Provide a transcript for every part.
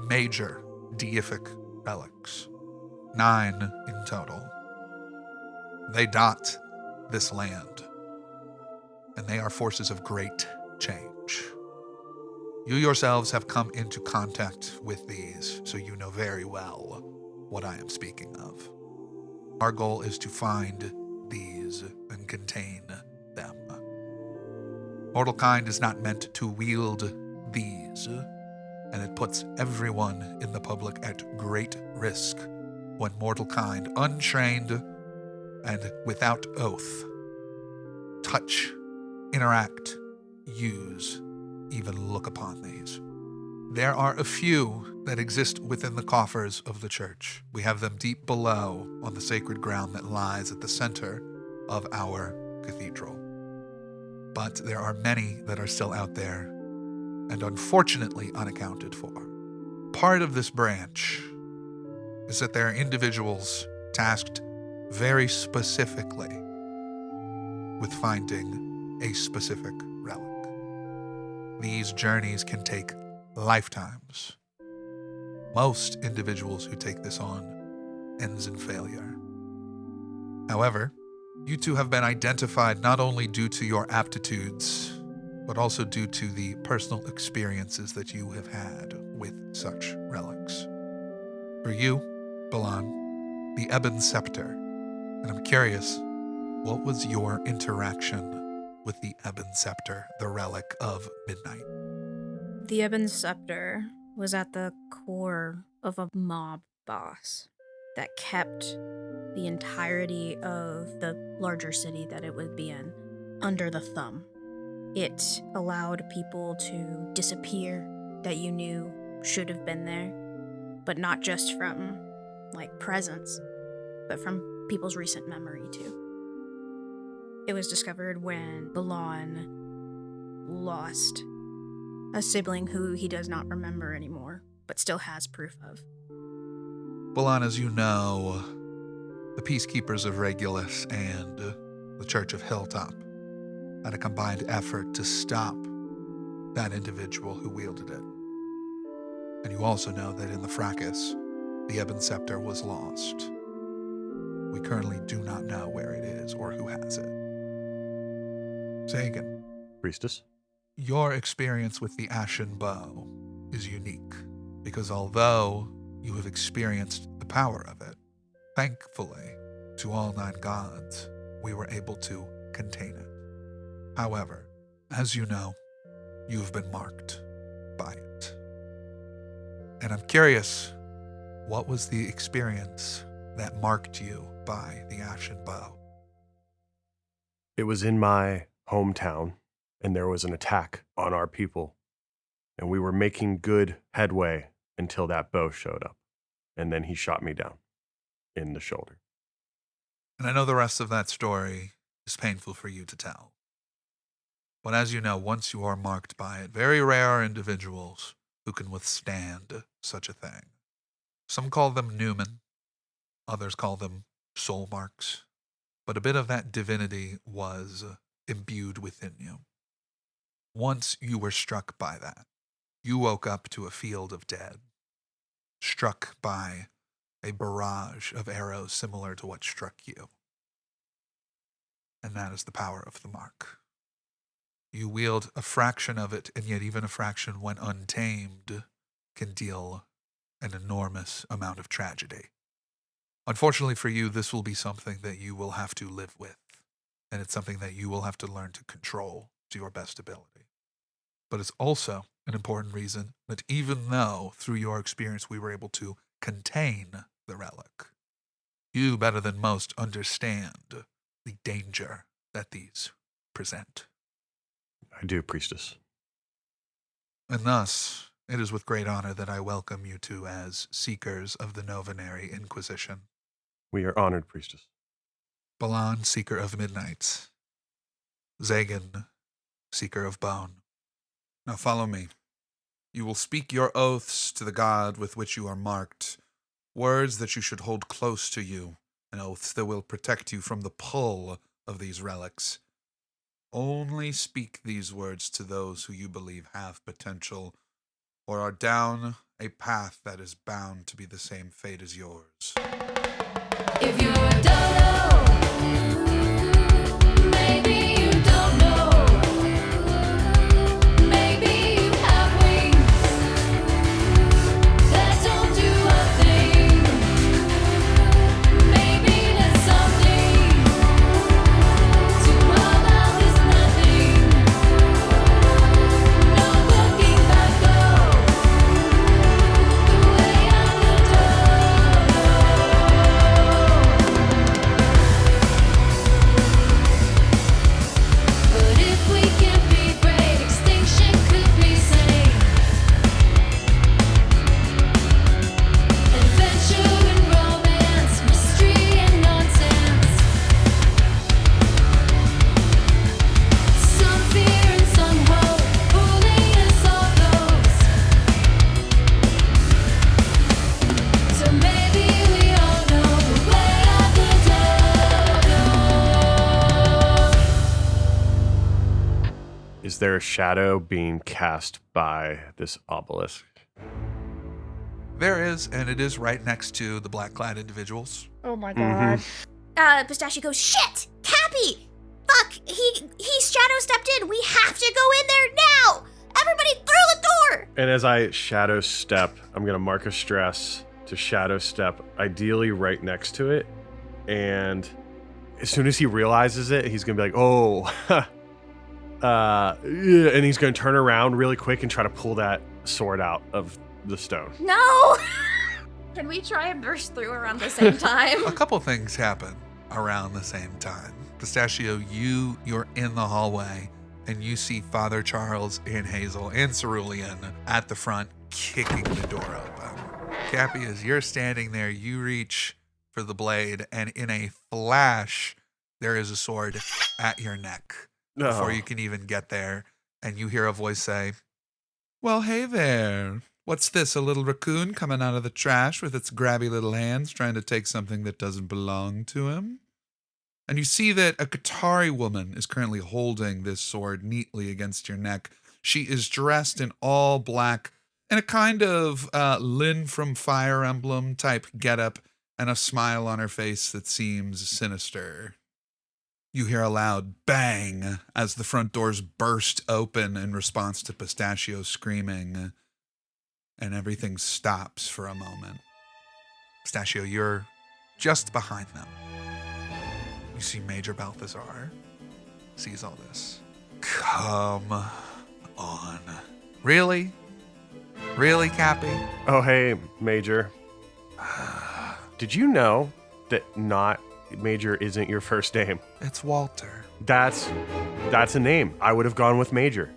major deific relics, 9 in total. They dot this land, and they are forces of great change. You yourselves have come into contact with these, so you know very well what I am speaking of. Our goal is to find these and contain them. Mortal kind is not meant to wield these, and it puts everyone in the public at great risk when mortal kind, untrained and without oath, touch, interact, use, even look upon these. There are a few that exist within the coffers of the church. We have them deep below on the sacred ground that lies at the center of our cathedral. But there are many that are still out there, and unfortunately unaccounted for. Part of this branch is that there are individuals tasked very specifically with finding a specific relic. These journeys can take lifetimes. Most individuals who take this on ends in failure. However, you two have been identified not only due to your aptitudes, but also due to the personal experiences that you have had with such relics. For you, Balan, the Ebon Scepter, and I'm curious, what was your interaction with the Ebon Scepter, the relic of midnight? The Ebon Scepter was at the core of a mob boss that kept the entirety of the larger city that it would be in under the thumb. It allowed people to disappear that you knew should have been there, but not just from, presence, but from people's recent memory, too. It was discovered when Balan lost a sibling who he does not remember anymore, but still has proof of. Balan, as you know, the Peacekeepers of Regulus and the Church of Hilltop had a combined effort to stop that individual who wielded it. And you also know that in the fracas, the Ebon Scepter was lost. We currently do not know where it is or who has it. Zagan. Priestess? Your experience with the Ashen Bow is unique, because although you have experienced the power of it, thankfully, to all 9 gods, we were able to contain it. However, as you know, you've been marked by it. And I'm curious, what was the experience that marked you by the Ashen Bow? It was in my hometown, and there was an attack on our people, and we were making good headway until that bow showed up, and then he shot me down in the shoulder. And I know the rest of that story is painful for you to tell. But as you know, once you are marked by it, very rare are individuals who can withstand such a thing. Some call them Newman, others call them soul marks, but a bit of that divinity was imbued within you. Once you were struck by that, you woke up to a field of dead, struck by a barrage of arrows similar to what struck you. And that is the power of the mark. You wield a fraction of it, and yet even a fraction when untamed can deal an enormous amount of tragedy. Unfortunately for you, this will be something that you will have to live with, and it's something that you will have to learn to control to your best ability. But it's also an important reason that even though through your experience we were able to contain the relic, you better than most understand the danger that these present. I do, Priestess. And thus, it is with great honor that I welcome you two as seekers of the Novenary Inquisition. We are honored, Priestess. Balan, seeker of midnights. Zagan, seeker of bone. Now follow me. You will speak your oaths to the god with which you are marked, words that you should hold close to you, and oaths that will protect you from the pull of these relics. Only speak these words to those who you believe have potential, or are down a path that is bound to be the same fate as yours. If you're a dodo, maybe you don't know. Maybe you have wings that don't do a thing. Maybe there's something to all of this nothing. No looking back, go the way of the dodo. But if we can be brave, extinction could be safe. Adventure and romance, mystery and nonsense. Some fear and some hope, fooling us all goes. So maybe we all know the way of the dodo. Is there a shadow being cast by this obelisk? There is, and it is right next to the black-clad individuals. Oh my Mhm. god. Pistachio goes, shit! Capi! Fuck! He shadow stepped in. We have to go in there now! Everybody through the door! And as I shadow step, I'm going to mark a stress to shadow step, ideally right next to it. And as soon as he realizes it, he's going to be like, oh, yeah, and he's going to turn around really quick and try to pull that sword out of the stone. No! Can we try and burst through around the same time? A couple things happen around the same time. Pistachio, you're in the hallway, and you see Father Charles and Hazel and Cerulean at the front kicking the door open. Kapi, as you're standing there, you reach for the blade, and in a flash, there is a sword at your neck before you can even get there, and you hear a voice say, "Well, hey there. What's this, a little raccoon coming out of the trash with its grabby little hands trying to take something that doesn't belong to him?" And you see that a Qatari woman is currently holding this sword neatly against your neck. She is dressed in all black and a kind of Lynn from Fire Emblem type getup and a smile on her face that seems sinister. You hear a loud bang as the front doors burst open in response to Pistachio screaming, and everything stops for a moment. Pistachio, you're just behind them. You see Major Balthazar sees all this. Come on. Really? Really, Kapi? Oh, hey, Major. Did you know that not Major isn't your first name? It's Walter. That's a name. I would have gone with Major.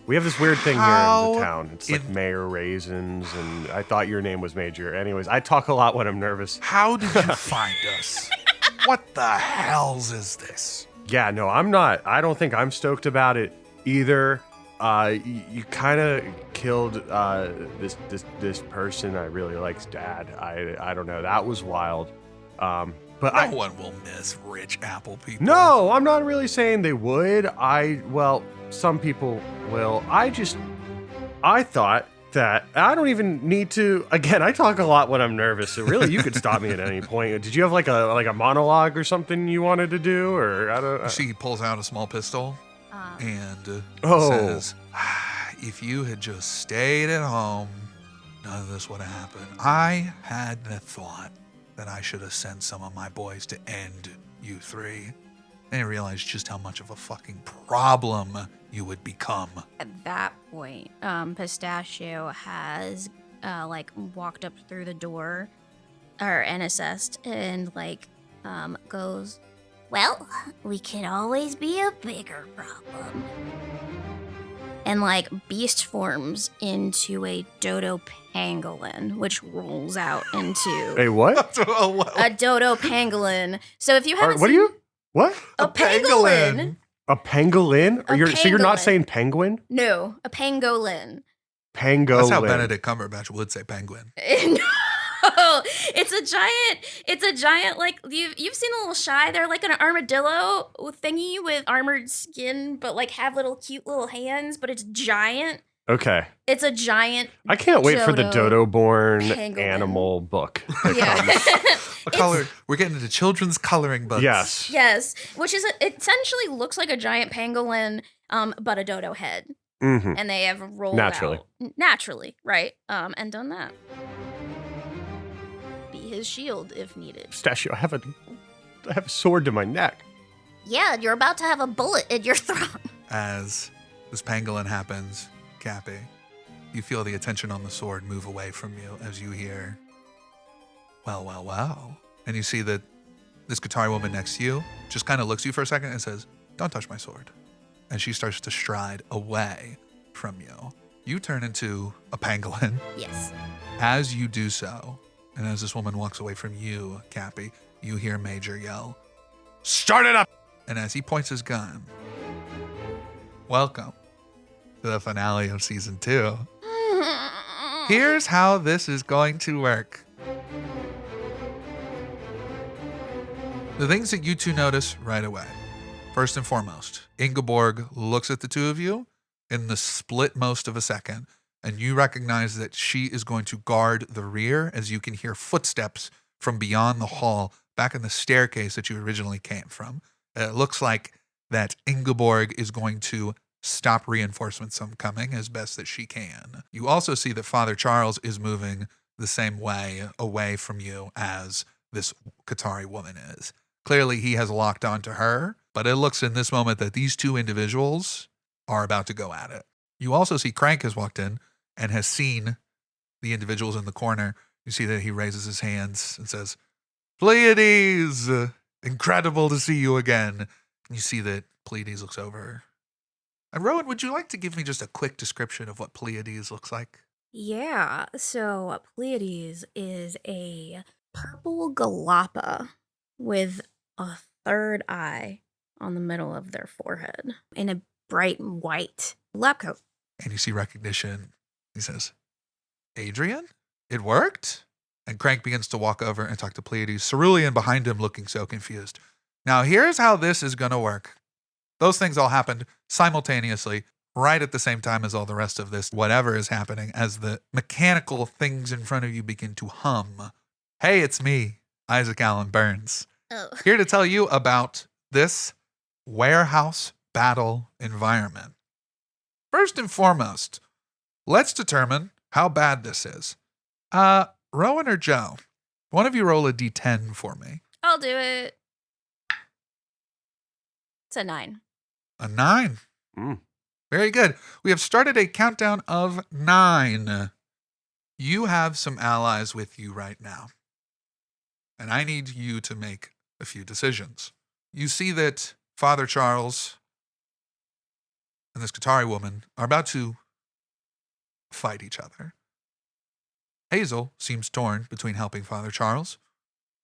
We have this weird thing here in How the town. It's like Mayor Raisins, and I thought your name was Major. Anyways, I talk a lot when I'm nervous. How did you find us? What the hells is this? Yeah, no, I'm not. I don't think I'm stoked about it either. You kind of killed this person I really like's dad. I don't know. That was wild. But No one will miss rich apple people. No, I'm not really saying they would. Well, some people will. I thought that I don't even need to. Again, I talk a lot when I'm nervous, so really, you could stop me at any point. Did you have like a monologue or something you wanted to do, or I don't? She pulls out a small pistol and Oh. says, "If you had just stayed at home, none of this would have happened. I had the thought that I should have sent some of my boys to end you three. I didn't realize just how much of a fucking problem you would become." At that point, Pistachio has walked up through the door, and assessed, and goes, "Well, we could always be a bigger problem." And beast forms into a dodo pangolin, which rolls out into Hey, what? a dodo pangolin. So if you haven't What are seen you? What? a pangolin. A pangolin? So you're not pangolin. saying penguin? No, a pangolin. Pangolin. That's how Benedict Cumberbatch would say penguin. No, it's a giant you've seen a little shy. They're like an armadillo thingy with armored skin, but have little cute little hands. But it's giant. Okay. It's a giant. I can't wait for the Dodo DodoBorne pangolin. animal book. that Yeah. comes. A color. We're getting into children's coloring books. Yes. Yes, which is it essentially looks like a giant pangolin, but a dodo head, hmm and they have rolled Naturally. out naturally, right? And done that. Be his shield if needed. Pistachio, I have a sword to my neck. Yeah, you're about to have a bullet in your throat. As this pangolin happens, Kapi, you feel the attention on the sword move away from you as you hear, well, well, well. And you see that this Qatari woman next to you just kind of looks at you for a second and says, don't touch my sword. And she starts to stride away from you. You turn into a pangolin. Yes. As you do so, and as this woman walks away from you, Kapi, you hear Major yell, start it up! And as he points his gun, welcome to the finale of season 2. Here's how this is going to work. The things that you two notice right away. First and foremost, Ingeborg looks at the two of you in the split most of a second, and you recognize that she is going to guard the rear as you can hear footsteps from beyond the hall back in the staircase that you originally came from. It looks like that Ingeborg is going to stop reinforcements from coming as best that she can. You also see that Father Charles is moving the same way away from you as this Qatari woman is. Clearly, he has locked onto her, but it looks in this moment that these two individuals are about to go at it. You also see Crank has walked in and has seen the individuals in the corner. You see that he raises his hands and says, Pleiades, incredible to see you again. You see that Pleiades looks over. And Rowan, would you like to give me just a quick description of what Pleiades looks like? Yeah, so Pleiades is a purple galapa with a third eye on the middle of their forehead in a bright white lab coat. And you see recognition. He says, Adrian, it worked? And Crank begins to walk over and talk to Pleiades, Cerulean behind him looking so confused. Now, here's how this is going to work. Those things all happened simultaneously, right at the same time as all the rest of this, whatever is happening, as the mechanical things in front of you begin to hum. Hey, it's me, Isaac Allen Burns, here to tell you about this warehouse battle environment. First and foremost, let's determine how bad this is. Rowan or Joe, one of you roll a d10 for me. I'll do it. It's a 9. A 9. Mm. Very good. We have started a countdown of 9. You have some allies with you right now. And I need you to make a few decisions. You see that Father Charles and this Qatari woman are about to fight each other. Hazel seems torn between helping Father Charles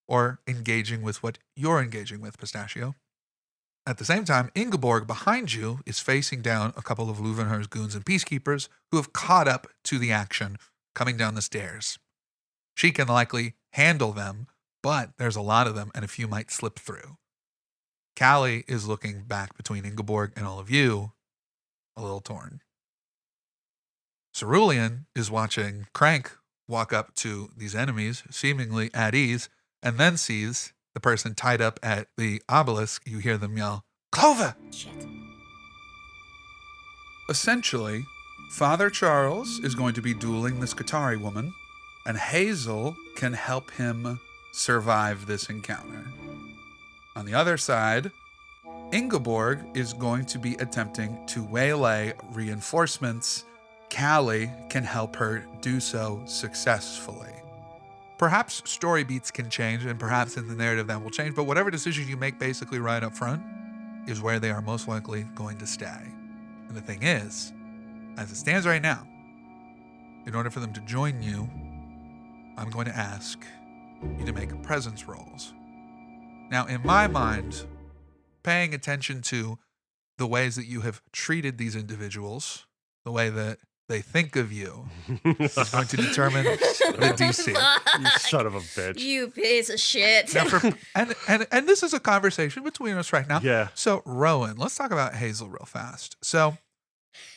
or engaging with what you're engaging with, Pistachio. At the same time, Ingeborg behind you is facing down a couple of Louvenher's goons and peacekeepers who have caught up to the action coming down the stairs. She can likely handle them, but there's a lot of them and a few might slip through. Callie is looking back between Ingeborg and all of you, a little torn. Cerulean is watching Crank walk up to these enemies, seemingly at ease, and then sees the person tied up at the obelisk. You hear them yell, Clover! Shit. Essentially, Father Charles is going to be dueling this Qatari woman, and Hazel can help him survive this encounter. On the other side, Ingeborg is going to be attempting to waylay reinforcements. Callie can help her do so successfully. Perhaps story beats can change, and perhaps in the narrative that will change, but whatever decision you make basically right up front is where they are most likely going to stay. And the thing is, as it stands right now, in order for them to join you, I'm going to ask you to make presence rolls. Now, in my mind, paying attention to the ways that you have treated these individuals, the way that they think of you, is going to determine the DC. You son of a bitch. You piece of shit. Now and this is a conversation between us right now. Yeah. So, Rowan, let's talk about Hazel real fast. So,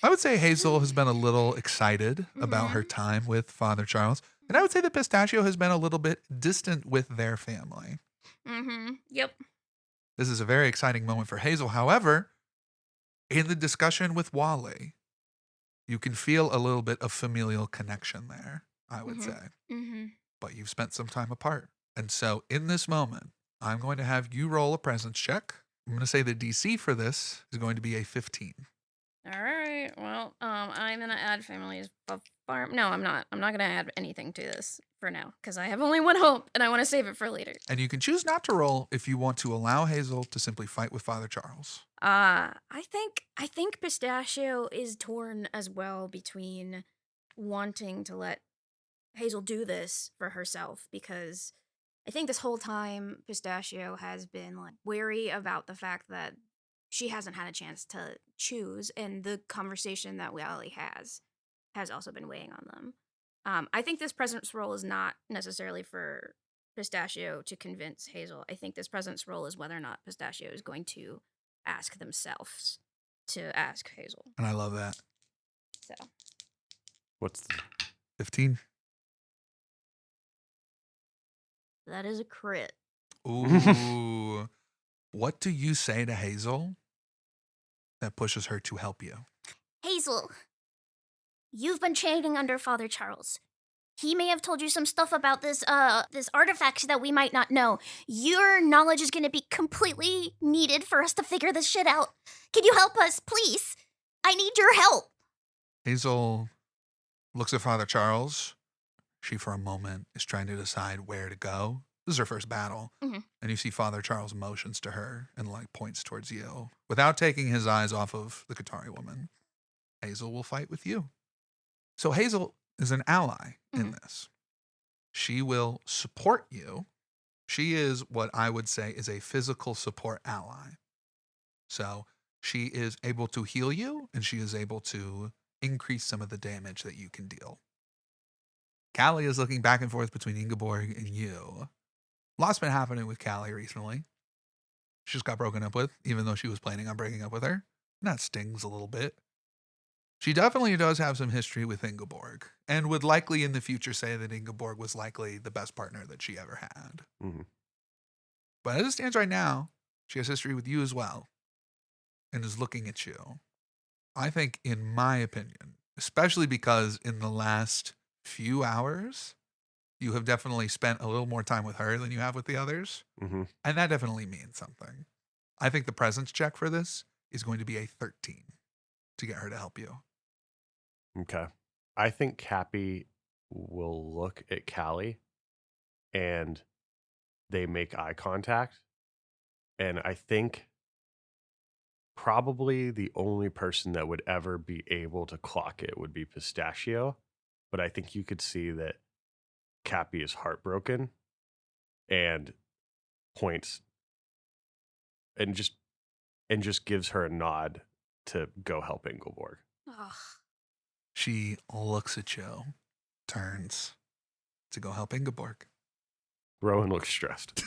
I would say Hazel has been a little excited about her time with Father Charles. And I would say that Pistachio has been a little bit distant with their family. Yep. This is a very exciting moment for Hazel. However, in the discussion with Wally, you can feel a little bit of familial connection there, I would say. But you've spent some time apart. And so in this moment, I'm going to have you roll a presence check. I'm going to say the DC for this is going to be a 15. All right. Well, I'm gonna add families of farm. No, I'm not. I'm not gonna add anything to this for now because I have only one hope, and I want to save it for later. And you can choose not to roll if you want to allow Hazel to simply fight with Father Charles. I think Pistachio is torn as well between wanting to let Hazel do this for herself because I think this whole time Pistachio has been like wary about the fact that she hasn't had a chance to choose, and the conversation that Wally has also been weighing on them. I think this presence role is not necessarily for Pistachio to convince Hazel. I think this presence role is whether or not Pistachio is going to ask themselves to ask Hazel. And I love that. So What's the 15. that is a crit. Ooh. What do you say to Hazel that pushes her to help you? Hazel, you've been training under Father Charles. He may have told you some stuff about this artifact that we might not know. Your knowledge is going to be completely needed for us to figure this shit out. Can you help us, please? I need your help. Hazel looks at Father Charles. She, for a moment, is trying to decide where to go. This is her first battle. And you see Father Charles motions to her and like points towards you. Without taking his eyes off of the Qatari woman, Hazel will fight with you. So Hazel is an ally in this. She will support you. She is what I would say is a physical support ally. So she is able to heal you and she is able to increase some of the damage that you can deal. Callie is looking back and forth between Ingeborg and you. Lots been happening with Callie recently. She just got broken up with, even though she was planning on breaking up with her. And that stings a little bit. She definitely does have some history with Ingeborg, and would likely in the future say that Ingeborg was likely the best partner that she ever had. But as it stands right now, she has history with you as well, and is looking at you. I think, in my opinion, especially because in the last few hours, you have definitely spent a little more time with her than you have with the others. And that definitely means something. I think the presence check for this is going to be a 13 to get her to help you. Okay. I think Kapi will look at Callie and they make eye contact. And I think probably the only person that would ever be able to clock it would be Pistachio. But I think you could see that Kapi is heartbroken and points and just gives her a nod to go help Ingeborg. She looks at you, turns to go help Ingeborg. Rowan looks stressed.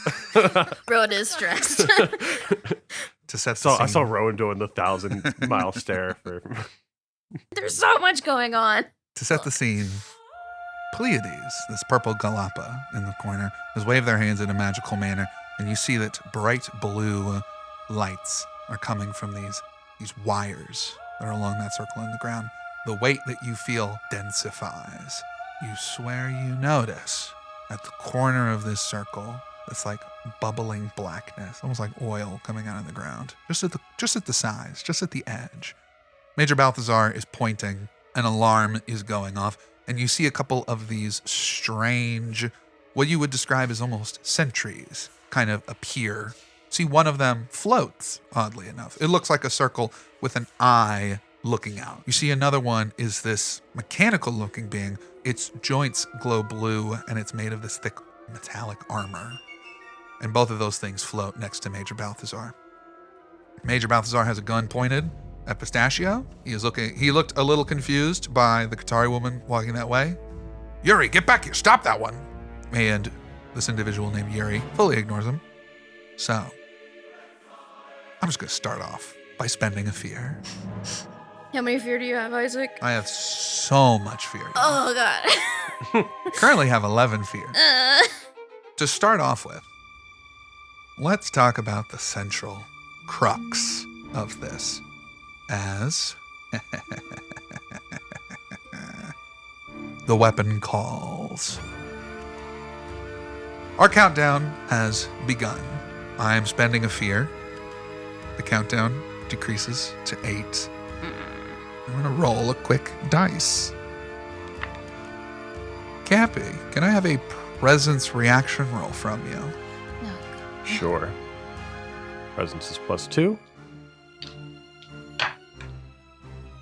Rowan is stressed. To set the I saw scene. Rowan doing the 1,000-mile stare for There's so much going on. To set the scene, Pleiades, this purple galapa in the corner, has waved their hands in a magical manner, and you see that bright blue lights are coming from these wires that are along that circle in the ground. The weight that you feel densifies. You swear you notice at the corner of this circle this like bubbling blackness, almost like oil coming out of the ground, just at the sides, just at the edge. Major Balthazar is pointing. An alarm is going off, and you see a couple of these strange, what you would describe as almost sentries, kind of appear. See, one of them floats, oddly enough. It looks like a circle with an eye looking out. You see another one is this mechanical-looking being. Its joints glow blue, and it's made of this thick metallic armor. And both of those things float next to Major Balthazar. Major Balthazar has a gun pointed at Pistachio. He looked a little confused by the Qatari woman walking that way. Yuri, get back here. Stop that one. And this individual named Yuri fully ignores him. So, I'm just going to start off by spending a fear. How many fear do you have, Isaac? I have so much fear. Oh, God. Currently have 11 fear. To start off with, let's talk about the central crux of this as the weapon calls. Our countdown has begun. I am spending a fear. The countdown decreases to 8. I'm going to roll a quick dice. Kapi, can I have a presence reaction roll from you? No. Sure. Presence is +2.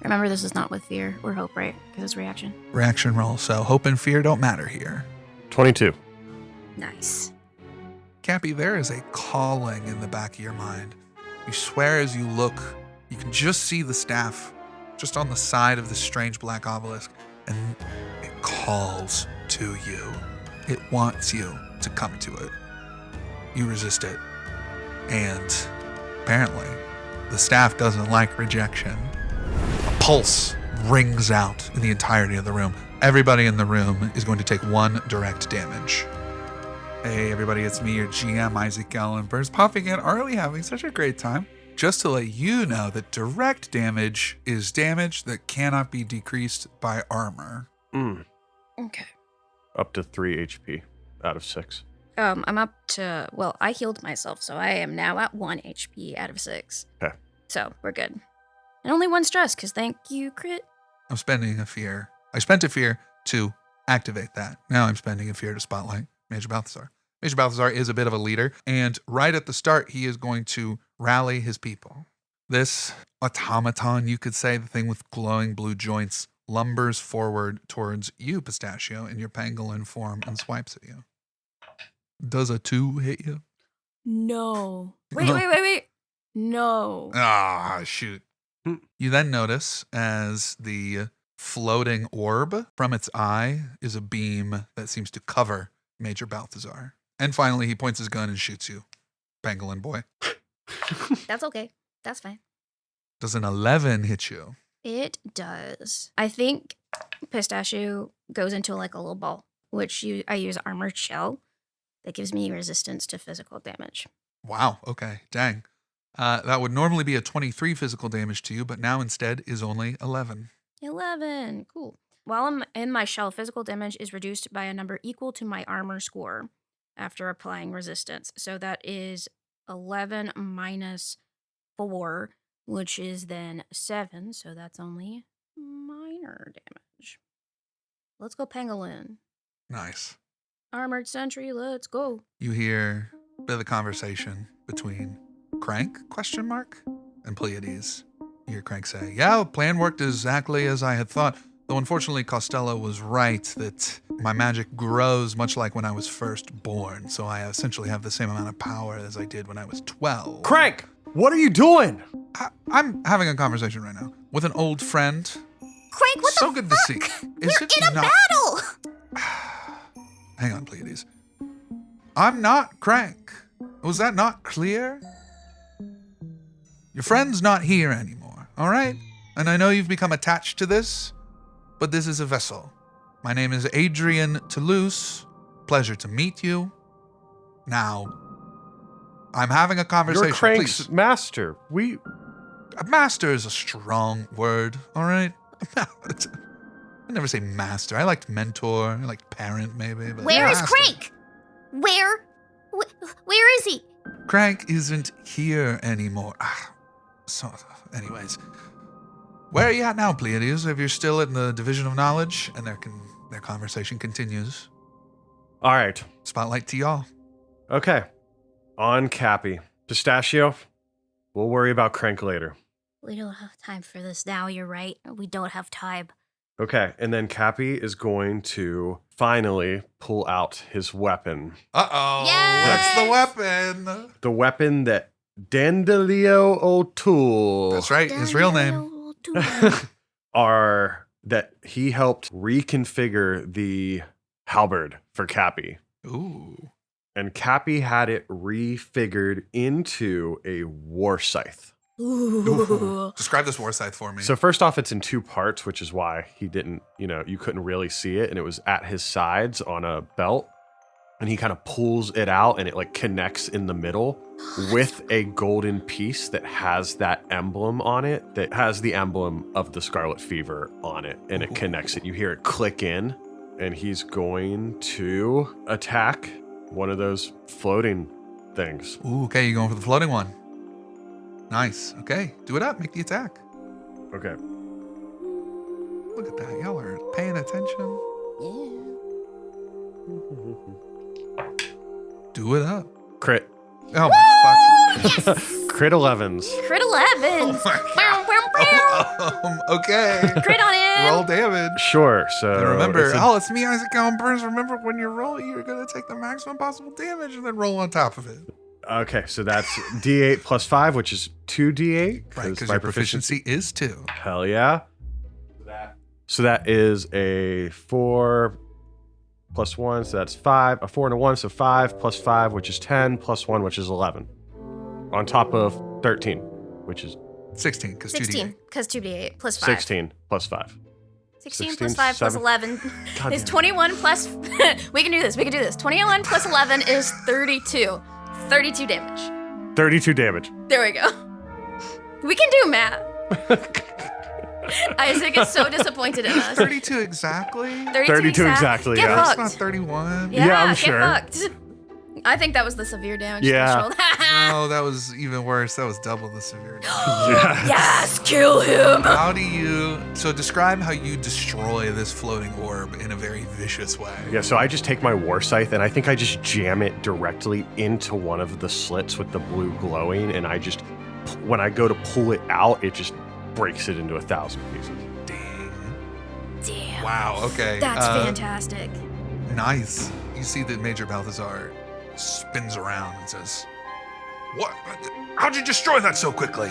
Remember, this is not with fear or hope, right? Because it's reaction. Reaction roll, so hope and fear don't matter here. 22. Nice. Kapi, there is a calling in the back of your mind. You swear as you look, you can just see the staff just on the side of this strange black obelisk, and it calls to you. It wants you to come to it. You resist it. And apparently, the staff doesn't like rejection. A pulse rings out in the entirety of the room. Everybody in the room is going to take 1 direct damage. Hey everybody, it's me, your GM, Isaac Gallenbergs, popping in early, having such a great time. Just to let you know that direct damage is damage that cannot be decreased by armor. Okay. Up to 3 HP out of 6. I'm up to, well, I healed myself, so I am now at 1 HP out of 6. Okay. So, we're good. And only 1 stress, because thank you, crit. I'm spending a fear. I spent a fear to activate that. Now I'm spending a fear to spotlight Major Balthazar. Major Balthazar is a bit of a leader, and right at the start, he is going to rally his people. This automaton, you could say, the thing with glowing blue joints, lumbers forward towards you, Pistachio, in your pangolin form and swipes at you. Does a 2 hit you? No. Wait. No. Ah, shoot. You then notice as the floating orb from its eye is a beam that seems to cover Major Balthazar. And finally, he points his gun and shoots you, pangolin boy. That's okay. That's fine. Does an 11 hit you? It does. I think Pistachio goes into like a little ball, which I use armored shell that gives me resistance to physical damage. Wow, okay, dang. That would normally be a 23 physical damage to you, but now instead is only 11. 11. Cool. While I'm in my shell, physical damage is reduced by a number equal to my armor score after applying resistance. So that is 11 minus 4, which is then 7. So that's only minor damage. Let's go pangolin. Nice. Armored sentry, let's go. You hear a bit of the conversation between Crank, and Pleiades. You hear Crank say, yeah, plan worked exactly as I had thought, though unfortunately Costello was right that my magic grows much like when I was first born, so I essentially have the same amount of power as I did when I was 12. Crank! What are you doing? I'm having a conversation right now with an old friend. Crank, what So the good fuck? to see. We're in a battle! Hang on, Pleiades. I'm not Crank. Was that not clear? Your friend's not here anymore, all right? And I know you've become attached to this, but this is a vessel. My name is Adrian Toulouse. Pleasure to meet you. Now, I'm having a conversation. You're Crank's please. master. Master is a strong word, all right? I never say master. I liked mentor. I liked parent, maybe. But Where is master. Crank? Where is he? Crank isn't here anymore. So, anyways. Where are you at now, Pleiades? If you're still in the Division of Knowledge, and their conversation continues. All right. Spotlight to y'all. Okay. On Kapi. Pistachio, we'll worry about Crank later. We don't have time for this now, you're right. We don't have time. Okay, and then Kapi is going to finally pull out his weapon. Uh-oh. Yes! That's the weapon. The weapon that Dandelion O'Toole That's right. His real name. that he helped reconfigure the halberd for Kapi. Ooh. And Kapi had it refigured into a war scythe. Ooh. Describe this war scythe for me. So first off, it's in two parts, which is why he didn't, you couldn't really see it. And it was at his sides on a belt. And he kind of pulls it out and it like connects in the middle with a golden piece that has that emblem on it, that has the emblem of the Scarlet Fever on it. And it connects it. You hear it click in, and he's going to attack one of those floating things. Ooh, okay, you're going for the floating one. Nice. Okay, do it up. Make the attack. Okay. Look at that. Y'all are paying attention. Do it up. Crit. Oh my fucking. Yes! Crit 11s. Crit 11. Oh my okay. Crit on him. Roll damage. Sure. So And remember, it's a- it's me, Isaac Allen Burns. Remember, when you're rolling, you're going to take the maximum possible damage and then roll on top of it. Okay, so that's D8 plus 5, which is 2D8. Right, because my your proficiency is 2. Hell yeah. So that is a 4 plus 1, so that's 5. A 4 and a 1, so 5 plus 5, which is 10, plus 1, which is 11. On top of 13, which is 16, because 2d8. 16, because 2d8 plus 5. 16 plus 5. 16 16, plus 5 plus 7. 11 God is damn. 21 plus... we can do this. 21 plus 11 is 32. 32 damage. 32 damage. There we go. We can do math. Isaac is so disappointed in us. 32 exactly? 32 exactly, Get yeah. That's fucked. not 31. Yeah, I'm get sure. fucked. I think that was the severe damage Yeah. threshold. No, that was even worse. That was double the severity. Yeah. Yes, kill him. How do you... So describe how you destroy this floating orb in a very vicious way. Yeah, so I just take my war scythe and I think I just jam it directly into one of the slits with the blue glowing, and I just, when I go to pull it out, it just breaks it into 1,000 pieces. Dang. Damn. Wow, okay. That's fantastic. Nice. You see that Major Balthazar spins around and says, "What? How'd you destroy that so quickly?"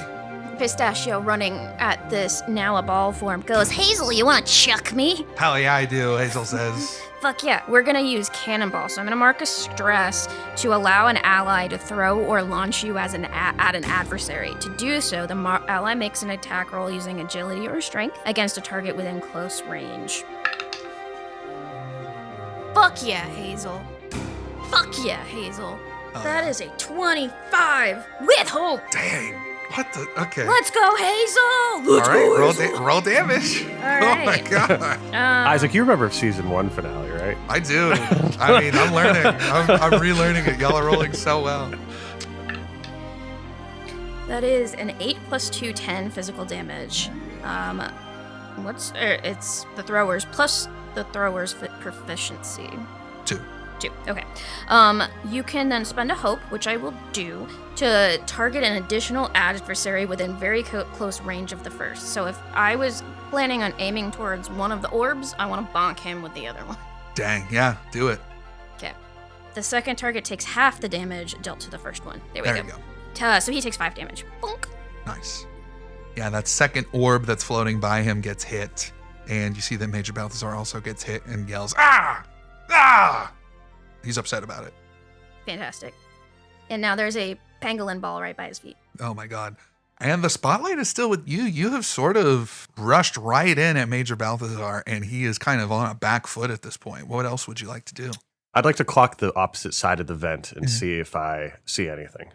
Pistachio, running at this now a ball form, goes, Hazel, you want to chuck me? Hell yeah, I do, Hazel says. fuck yeah, we're gonna use cannonball. So I'm gonna mark a stress to allow an ally to throw or launch you as at an adversary. To do so, the ally makes an attack roll using agility or strength against a target within close range. Fuck yeah, Hazel. Fuck yeah, Hazel. That is a 25 with hope. Dang. What the? Okay. Let's go, Hazel. All right, roll damage. All Oh my right. god. Isaac, you remember season 1 finale, right? I do. I mean, I'm learning. I'm relearning it. Y'all are rolling so well. That is an 8 plus 2, 10 physical damage. It's the throwers plus the thrower's proficiency. 2. 2. Okay. You can then spend a hope, which I will do, to target an additional adversary within very close range of the first. So if I was planning on aiming towards one of the orbs, I want to bonk him with the other one. Dang. Yeah. Do it. Okay. The second target takes half the damage dealt to the first one. There we There go. you go. So he takes 5 damage. Bonk. Nice. Yeah, that second orb that's floating by him gets hit, and you see that Major Balthazar also gets hit and yells, "Ah! Ah!" He's upset about it. Fantastic. And now there's a pangolin ball right by his feet. Oh my god. And the spotlight is still with you. You have sort of rushed right in at Major Balthazar, and he is kind of on a back foot at this point. What else would you like to do? I'd like to clock the opposite side of the vent and see if I see anything.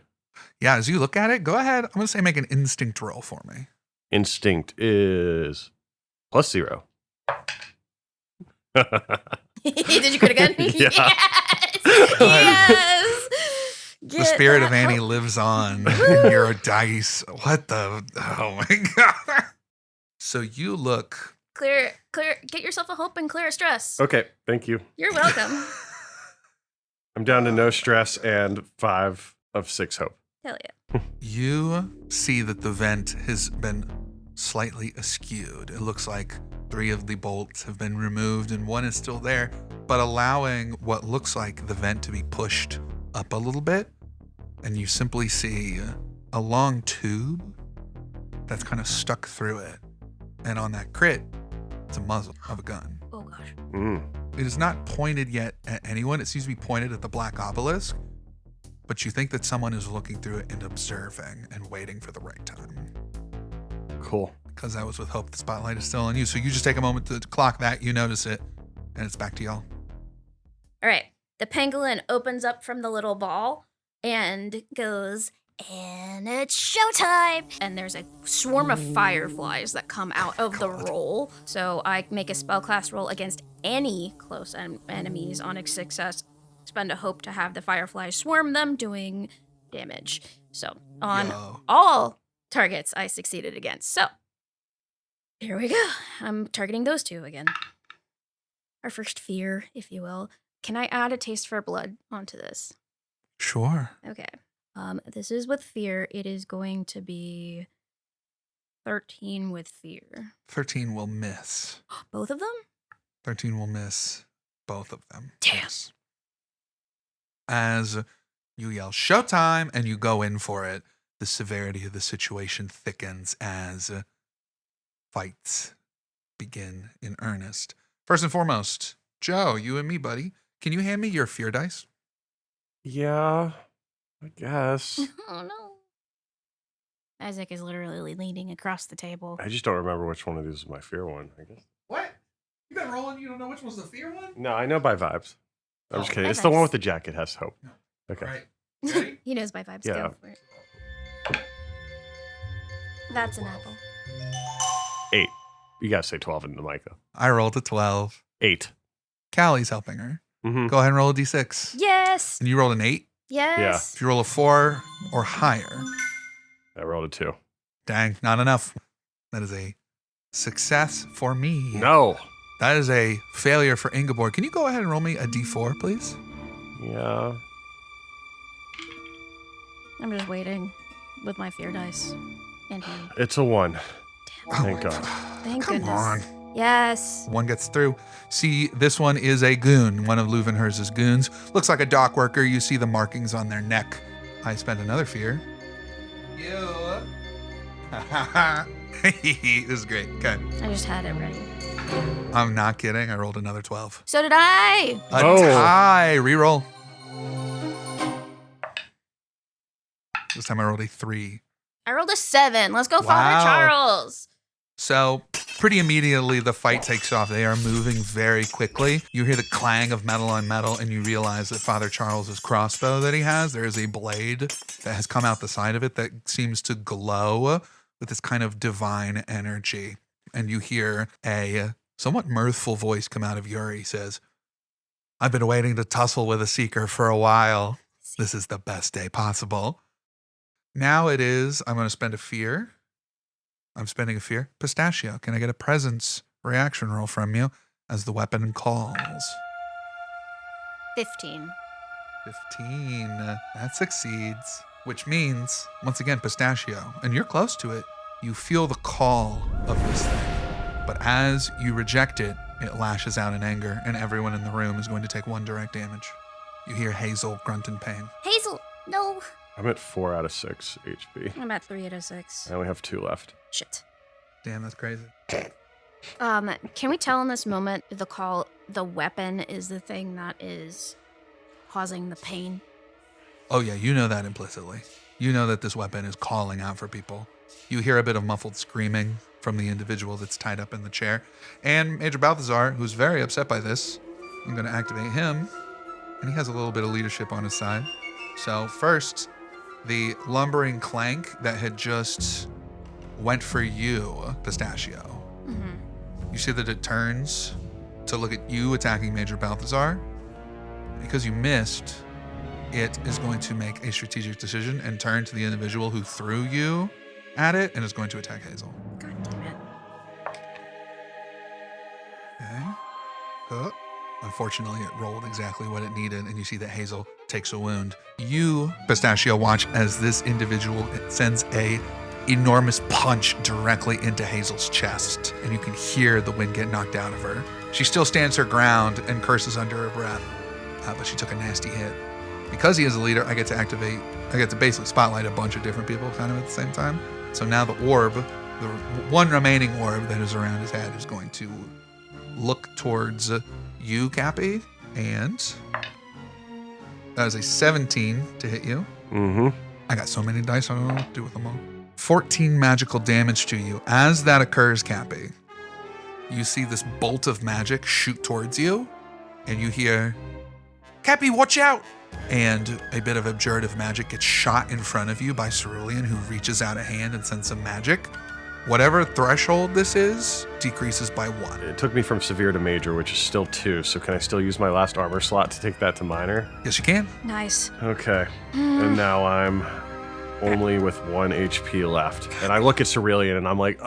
Yeah, as you look at it, go ahead. I'm going to say make an instinct roll for me. Instinct is +0. Did you crit again? Yeah. Yes! Yes! The spirit of Annie lives on in your dice. What the? Oh my god. So you look. Clear, get yourself a hope and clear a stress. Okay, thank you. You're welcome. I'm down to no stress and 5 of 6 hope. Hell yeah. You see that the vent has been slightly askewed. It looks like 3 of the bolts have been removed and 1 is still there, but allowing what looks like the vent to be pushed up a little bit. And you simply see a long tube that's kind of stuck through it. And on that crit, it's a muzzle of a gun. Oh gosh. Mm. It is not pointed yet at anyone. It seems to be pointed at the black obelisk. but you think that someone is looking through it and observing and waiting for the right time. Cool. Because that was with hope. The spotlight is still on you. So you just take a moment to clock that. You notice it, and it's back to y'all. All right. The pangolin opens up from the little ball and goes, And it's showtime! and there's a swarm of fireflies that come out of the roll. So I make a spellcast roll against any close enemies on a success. Spend a hope to have the fireflies swarm them, doing damage. So on Yo. all targets I succeeded against. So here we go. I'm targeting those two again. Our first fear, if you will. Can I add a taste for blood onto this? Sure. Okay. This is with fear. It is going to be 13 with fear. 13 will miss. Both of them? 13 will miss both of them. Damn. Yes. As you yell showtime and you go in for it, the severity of the situation thickens as fights begin in earnest. First and foremost, Joe, you and me, buddy, can you hand me your fear dice? Yeah, I guess. Oh no. Isaac is literally leaning across the table. I just don't remember which one of these is my fear one, I guess. What? You been rolling? You don't know which one's the fear one? No, I know by vibes. I'm just Oh. kidding. By It's the one vibes. with the jacket has hope. No. Okay. All right. Ready? He knows by vibes. Yeah. Go for it. That's an apple. 8. You gotta say 12 in the mic though. I rolled a 12. 8. Callie's helping her. Mm-hmm. Go ahead and roll a d6. Yes. And you rolled an 8. Yes. If you roll a 4 or higher, I rolled a 2. dang, not enough. That is a success for me. No. That is a failure for Ingeborg. Can you go ahead and roll me a d4, please? Yeah. I'm just waiting with my fear dice. And him. It's a 1. Thank God. Thank Come goodness. on. Yes. One gets through. See, this one is a goon, one of Leuvenherz's goons. Looks like a dock worker. You see the markings on their neck. I spent another fear. You. This is great. Okay. I just had it ready. I'm not kidding. I rolled another 12. So did I. A Oh. tie. Reroll. This time I rolled a 3. I rolled a 7. Let's go, Wow. Father Charles. So pretty immediately the fight takes off. They are moving very quickly. You hear the clang of metal on metal and you realize that Father Charles's crossbow that he has, there is a blade that has come out the side of it that seems to glow with this kind of divine energy. And you hear a somewhat mirthful voice come out of Yuri. He says, I've been waiting to tussle with a seeker for a while. This is the best day possible. Now it is, I'm going to spend a fear. I'm spending a fear. Pistachio, can I get a presence reaction roll from you as the weapon calls? 15. 15. That succeeds. Which means, once again, Pistachio, and you're close to it, you feel the call of this thing. But as you reject it, it lashes out in anger, and everyone in the room is going to take 1 direct damage. You hear Hazel grunt in pain. Hazel, no. I'm at 4 out of 6 HP. I'm at 3 out of 6. I only have 2 left. Shit. Damn, that's crazy. Can we tell in this moment the weapon is the thing that is causing the pain? Oh yeah, you know that implicitly. You know that this weapon is calling out for people. You hear a bit of muffled screaming from the individual that's tied up in the chair. And Major Balthazar, who's very upset by this, I'm going to activate him. And he has a little bit of leadership on his side. So first, the lumbering clank that had just went for you, Pistachio. Mm-hmm. You see that it turns to look at you attacking Major Balthazar. Because you missed, it is going to make a strategic decision and turn to the individual who threw you at it and is going to attack Hazel. God damn it. Okay. Unfortunately, it rolled exactly what it needed, and you see that Hazel takes a wound. You, Pistachio, watch as this individual sends a enormous punch directly into Hazel's chest, and you can hear the wind get knocked out of her. She still stands her ground and curses under her breath, but she took a nasty hit. Because he is a leader, I get to basically spotlight a bunch of different people kind of at the same time. So now the orb, the one remaining orb that is around his head, is going to look towards you, Kapi, and That is a 17 to hit you. Mm-hmm. I got so many dice, I don't know what to do with them all. 14 magical damage to you. As that occurs, Kapi, you see this bolt of magic shoot towards you, and you hear, Kapi, watch out! And a bit of abjurative magic gets shot in front of you by Cerulean, who reaches out a hand and sends some magic. Whatever threshold this is, decreases by 1. It took me from severe to major, which is still 2, so can I still use my last armor slot to take that to minor? Yes, you can. Nice. Okay. And now I'm only with 1 HP left. And I look at Cerulean and I'm like,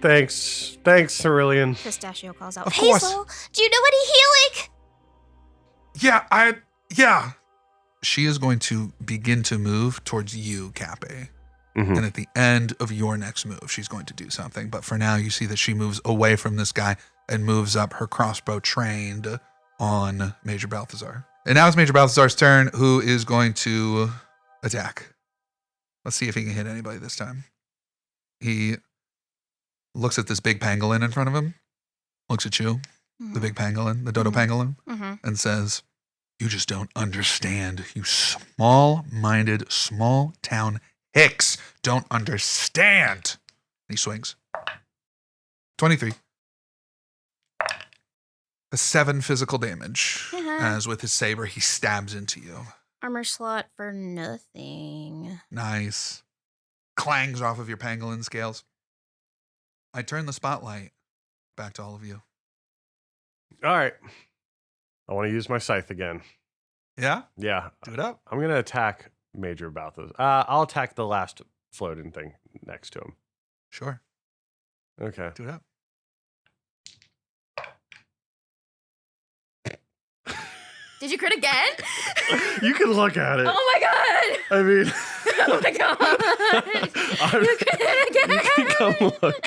thanks, Cerulean. Pistachio calls out. Of course. Hazel, do you know any healing? Yeah. She is going to begin to move towards you, Kapi. Mhm. And at the end of your next move, she's going to do something. But for now, you see that she moves away from this guy and moves up, her crossbow trained on Major Balthazar. And now it's Major Balthazar's turn, who is going to attack. Let's see if he can hit anybody this time. He looks at this big pangolin in front of him, looks at you, the big pangolin, the dodo pangolin, and says, you just don't understand. You small-minded, small-town hicks don't understand. And he swings. 23. A 7 physical damage. As with his saber, he stabs into you. Armor slot for nothing. Nice. Clangs off of your pangolin scales. I turn the spotlight back to all of you. All right. I want to use my scythe again. Yeah? Yeah. Do it up. I'm going to attack Major Balthazar. I'll attack the last floating thing next to him. Sure. Okay. Do it up. Did you crit again? You can look at it. Oh my god! I mean, Oh my god! You crit again! you can come look.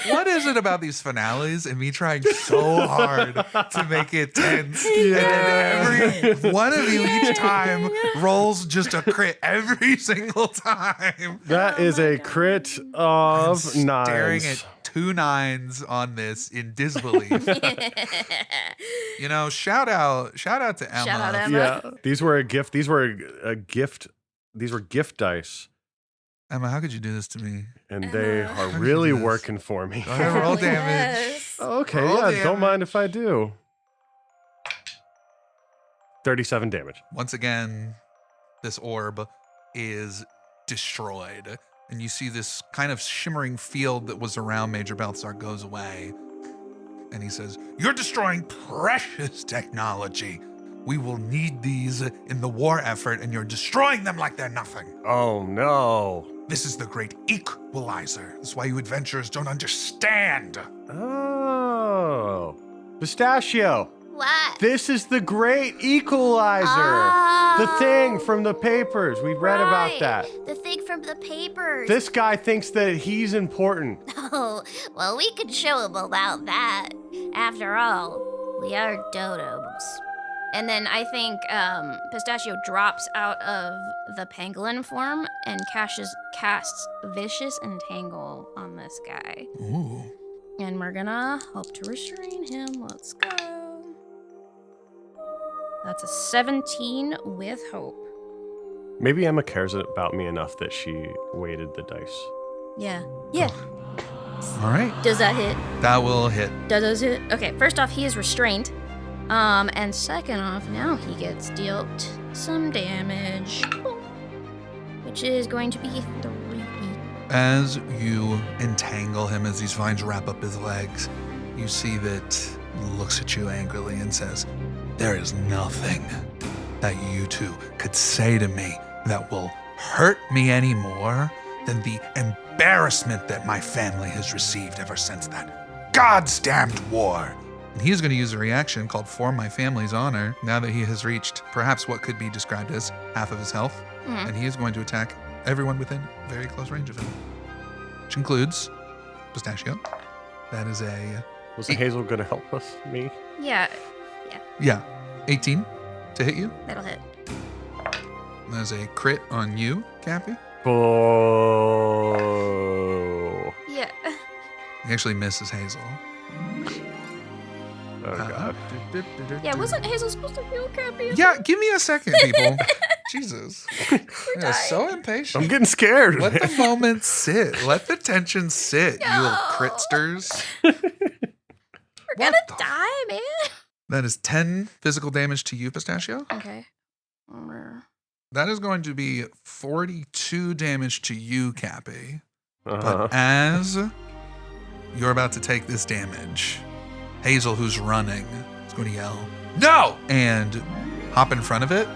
What is it about these finales and me trying so hard to make it tense? Yeah. And then every one of you each time rolls just a crit every single time. That is a crit of Staring 9s. at 2 9s on this in disbelief. You know, shout out to Emma. Shout out, Emma. Yeah, these were a gift. These were a gift. These were gift dice, Emma, how could you do this to me? and they Emma. are How did really you do this? working for me. Go ahead, roll damage. Yes. Oh, okay, Roll yeah, damage. don't mind if I do. 37 damage. Once again, this orb is destroyed. And you see this kind of shimmering field that was around Major Balthazar goes away. And he says, you're destroying precious technology. We will need these in the war effort, and you're destroying them like they're nothing. Oh no. This is the great equalizer. That's why you adventurers don't understand. Oh, Pistachio. What? This is the great equalizer. The thing from the papers. We read about Right. that. The thing from the papers. This guy thinks that he's important. Oh, well, we could show him about that. After all, we are dodos. And then I think Pistachio drops out of the pangolin form and casts Vicious Entangle on this guy. Ooh. And we're gonna hope to restrain him. Let's go. That's a 17 with hope. Maybe Emma cares about me enough that she weighted the dice. Yeah. Yeah. All right. Does that hit? That will hit. Does it? Okay, first off, he is restrained. And second off, now he gets dealt some damage, which is going to be 3. As you entangle him, as these vines wrap up his legs, you see that he looks at you angrily and says, there is nothing that you two could say to me that will hurt me any more than the embarrassment that my family has received ever since that God's damned war. And he is going to use a reaction called For My Family's Honor now that he has reached perhaps what could be described as half of his health. And he is going to attack everyone within very close range of him, which includes Pistachio. That is a, Wasn't Hazel going to help us? Me? Yeah, 18 to hit you. that'll hit. There's a crit on you, Kapi. Oh. Yeah. He actually misses Hazel. Oh, God. Yeah, wasn't Hazel supposed to heal Capi? Yeah, give me a second, people. Jesus. We're You're dying. so impatient. I'm getting scared. Let the man. moment sit. Let the tension sit, you little critsters. We're What gonna the- die, man. That is 10 physical damage to you, Pistachio. Okay. That is going to be 42 damage to you, Capi. Uh-huh. But as you're about to take this damage, Hazel, who's running, is going to yell, "No!" and hop in front of it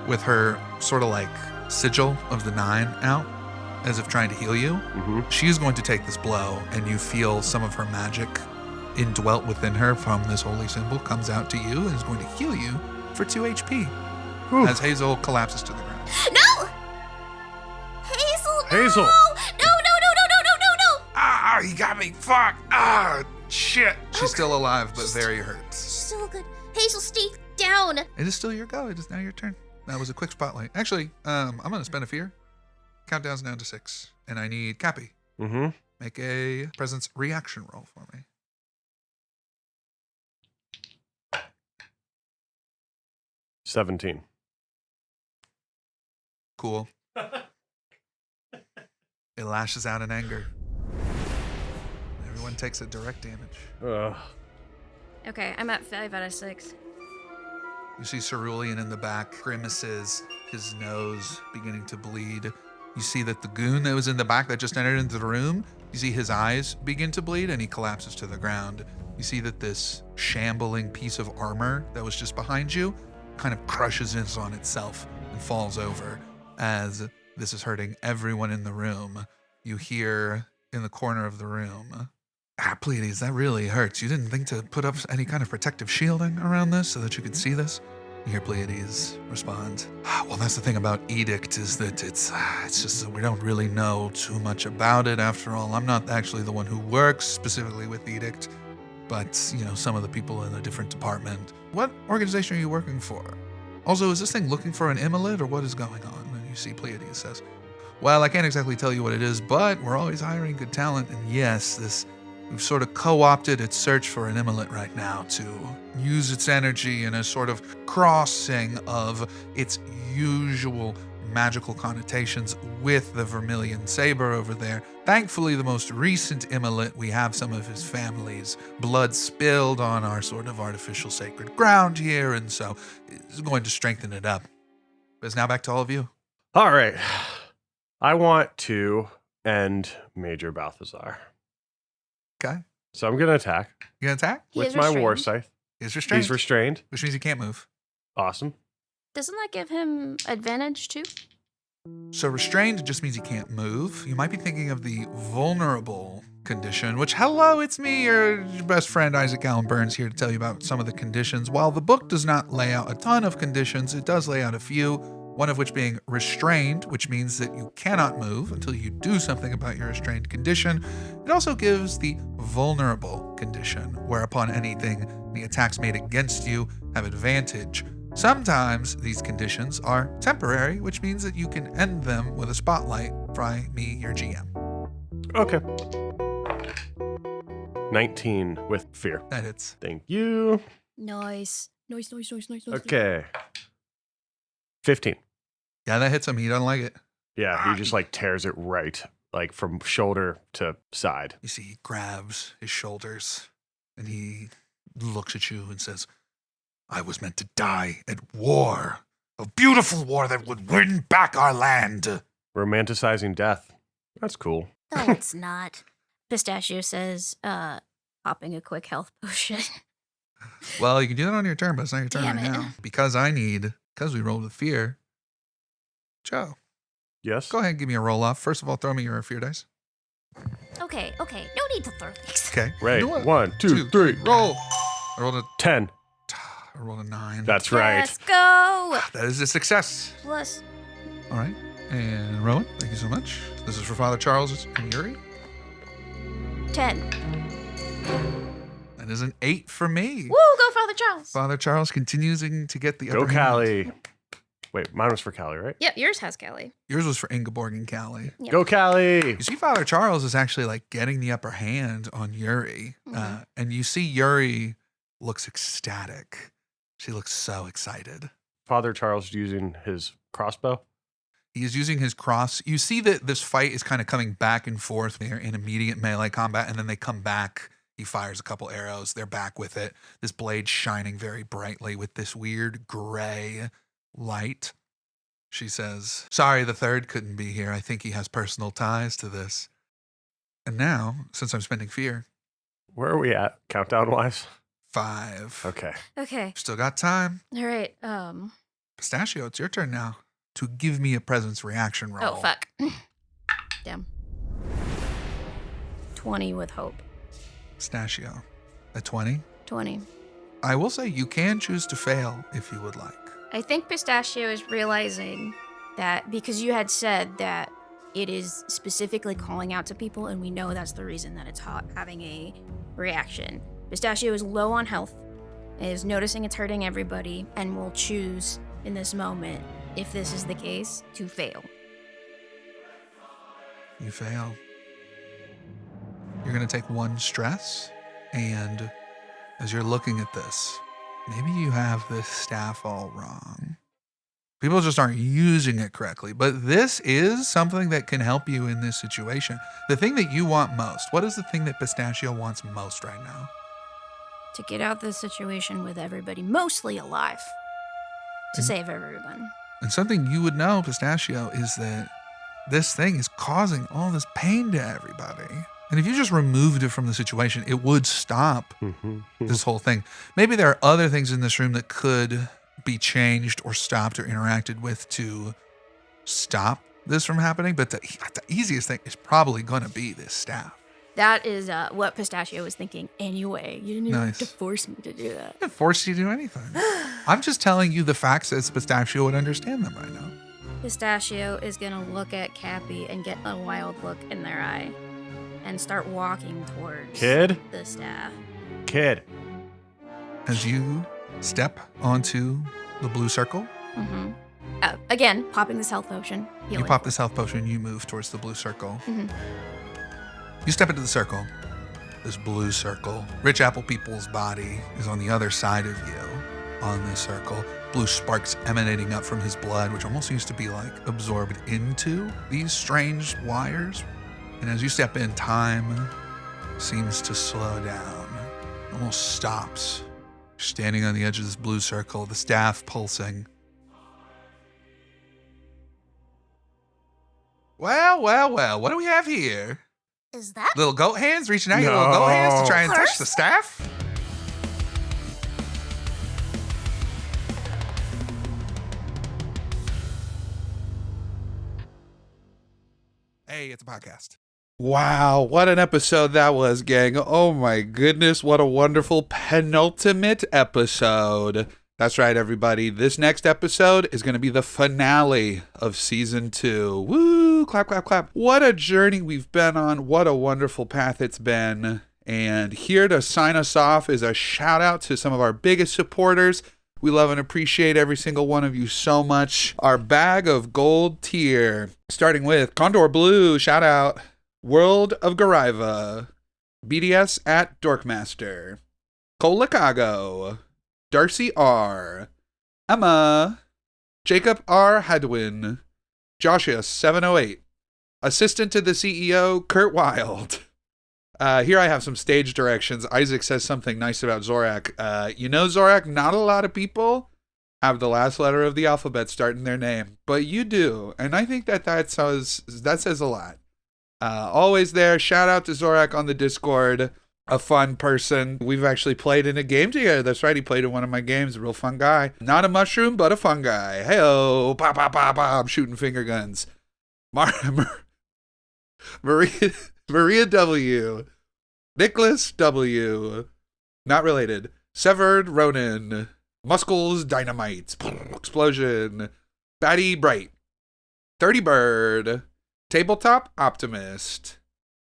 with her sort of like sigil of the 9 out, as if trying to heal you. Mhm. She's going to take this blow, and you feel some of her magic indwelt within her from this holy symbol comes out to you and is going to heal you for 2 HP Whew. as Hazel collapses to the ground. No! Hazel, no! Hazel. No! Ah, you got me. Fuck. Ah, shit. She's still alive, but very hurt. Still good. Hazel, stay down. It is still your go. It is now your turn. That was a quick spotlight. Actually, I'm going to spend a fear. Countdown's down to 6. And I need Capi. Mm-hmm. Make a presence reaction roll for me. 17. Cool. It lashes out in anger. Everyone takes a direct damage. Ugh. Okay, I'm at 5 out of 6. You see Cerulean in the back, grimaces, his nose beginning to bleed. You see that the goon that was in the back that just entered into the room, you see his eyes begin to bleed and he collapses to the ground. You see that this shambling piece of armor that was just behind you kind of crushes in on itself and falls over. As this is hurting everyone in the room, you hear in the corner of the room, Pleiades, that really hurts. You didn't think to put up any kind of protective shielding around this so that you could see this? You hear Pleiades respond, well, that's the thing about Edict, is that it's just that we don't really know too much about it. After all, I'm not actually the one who works specifically with Edict, but, some of the people in a different department. What organization are you working for? Also, is this thing looking for an immolate, or what is going on? And you see Pleiades says, well, I can't exactly tell you what it is, but we're always hiring good talent, and yes, we've sort of co-opted its search for an immolate right now to use its energy in a sort of crossing of its usual magical connotations with the Vermilion Saber over there. Thankfully, the most recent immolate, we have some of his family's blood spilled on our sort of artificial sacred ground here, and so it's going to strengthen it up. But it's now back to all of you. All right. I want to end Major Balthazar. Okay. So I'm going to attack You gonna attack? He with is my war restrained. scythe. He's restrained, He's restrained. which means he can't move. Awesome. Doesn't that give him advantage too? So restrained just means he can't move. You might be thinking of the vulnerable condition, which, hello, it's me, your best friend Isaac Allen Burns, here to tell you about some of the conditions. While the book does not lay out a ton of conditions, it does lay out a few, one of which being restrained, which means that you cannot move until you do something about your restrained condition. It also gives the vulnerable condition, whereupon the attacks made against you have advantage. Sometimes these conditions are temporary, which means that you can end them with a spotlight by me, your GM. Okay. 19 with fear. That hits. Thank you. Nice. Nice. Okay. 15. Yeah, that hits him. He doesn't like it. Yeah, he just like tears it right, like from shoulder to side. You see, he grabs his shoulders and he looks at you and says, I was meant to die at war. A beautiful war that would win back our land. Romanticizing death. That's cool. No, it's not. Pistachio says, popping a quick health potion. Well, you can do that on your turn, but it's not your turn Damn right it. now. Because we rolled with fear. Joe, Yes. go ahead and give me a roll off. First of all, throw me your fear dice. Okay. No need to throw things. Okay. Right. You know what? 1, 2, 3. Roll. I rolled 10. a 9. That's right. Let's go. That is a success. Plus, All right. And Rowan, thank you so much. This is for Father Charles and Yuri. 10. That is an 8 for me. Woo, go Father Charles. Father Charles continues to get the Go upper hand. Callie. Wait, mine was for Callie, right? Yep, yours has Kelly. Yours was for Ingeborg and Callie. Yep. Go Callie. You see Father Charles is actually like getting the upper hand on Yuri. And you see Yuri looks ecstatic. She looks so excited. Father Charles using his crossbow. He is using his cross. You see that this fight is kind of coming back and forth. They're in immediate melee combat, and then they come back. He fires a couple arrows. They're back with it. This blade shining very brightly with this weird gray light. She says, sorry, the third couldn't be here. I think he has personal ties to this. And now, since I'm spending fear, Where are we at, countdown-wise? 5. Okay. Okay. Still got time. All right. Pistachio, it's your turn now to give me a presence reaction roll. Oh, fuck. Damn. 20 with hope. Pistachio, a 20. 20. I will say you can choose to fail if you would like. I think Pistachio is realizing that because you had said that it is specifically calling out to people, and we know that's the reason that it's having a reaction. Pistachio is low on health, is noticing it's hurting everybody, and will choose in this moment, if this is the case, to fail. You fail. You're going to take 1 stress, and as you're looking at this, maybe you have this staff all wrong. People just aren't using it correctly, but this is something that can help you in this situation. The thing that you want most, what is the thing that Pistachio wants most right now? To get out this situation with everybody mostly alive. To And- save everyone. And something you would know, Pistachio, is that this thing is causing all this pain to everybody. And if you just removed it from the situation, it would stop this whole thing. Maybe there are other things in this room that could be changed or stopped or interacted with to stop this from happening. But the easiest thing is probably going to be this staff. That is what Pistachio was thinking anyway. You didn't even have to Nice. force me to do that. I didn't force you to do anything. I'm just telling you the facts as Pistachio would understand them right now. Pistachio is going to look at Kapi and get a wild look in their eye and start walking towards Kid? the staff. Kid. As you step onto the blue circle, Mm-hmm. Again, popping this health potion. you Healing. pop this health potion, you move towards the blue circle. Mhm. You step into the circle, this blue circle. Rich Apple People's body is on the other side of you on this circle. Blue sparks emanating up from his blood, which almost seems to be like absorbed into these strange wires. And as you step in, time seems to slow down, almost stops. You're standing on the edge of this blue circle, the staff pulsing. Well, what do we have here? Is that? Little goat hands reaching out your little goat hands to try and touch Horse? the staff? Hey, it's a podcast. Wow, what an episode that was, gang. Oh my goodness, what a wonderful penultimate episode. That's right, everybody. This next episode is going to be the finale of season 2. Woo! Clap, clap, clap. What a journey we've been on. What a wonderful path it's been. And here to sign us off is a shout out to some of our biggest supporters. We love and appreciate every single one of you so much. Our bag of gold tier, starting with Condor Blue, shout out. World of Garaiva, BDS at Dorkmaster, Colakago, Darcy R, Emma, Jacob R. Hadwin, Joshua 708, Assistant to the CEO, Kurt Wild. Here I have some stage directions. Isaac says something nice about Zorak. Zorak, not a lot of people have the last letter of the alphabet start in their name, but you do. And I think that says a lot. Always there. Shout out to Zorak on the Discord. A fun person. We've actually played in a game together. That's right. He played in one of my games. A real fun guy. Not a mushroom, but a fun guy. Hey-oh. Pop, pop, pop, pop. I'm shooting finger guns. Maria W. Nicholas W. Not related. Severed Ronan. Muscles Dynamite. Explosion. Batty Bright. 30 Bird. Tabletop Optimist,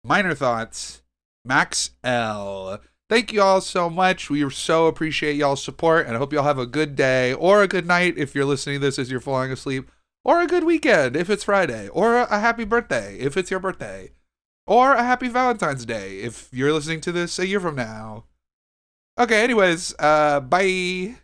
Minor Thoughts, Max L. Thank you all so much. We so appreciate y'all's support, and I hope y'all have a good day or a good night if you're listening to this as you're falling asleep, or a good weekend if it's Friday, or a happy birthday if it's your birthday, or a happy Valentine's Day if you're listening to this a year from now. Okay, anyways, bye.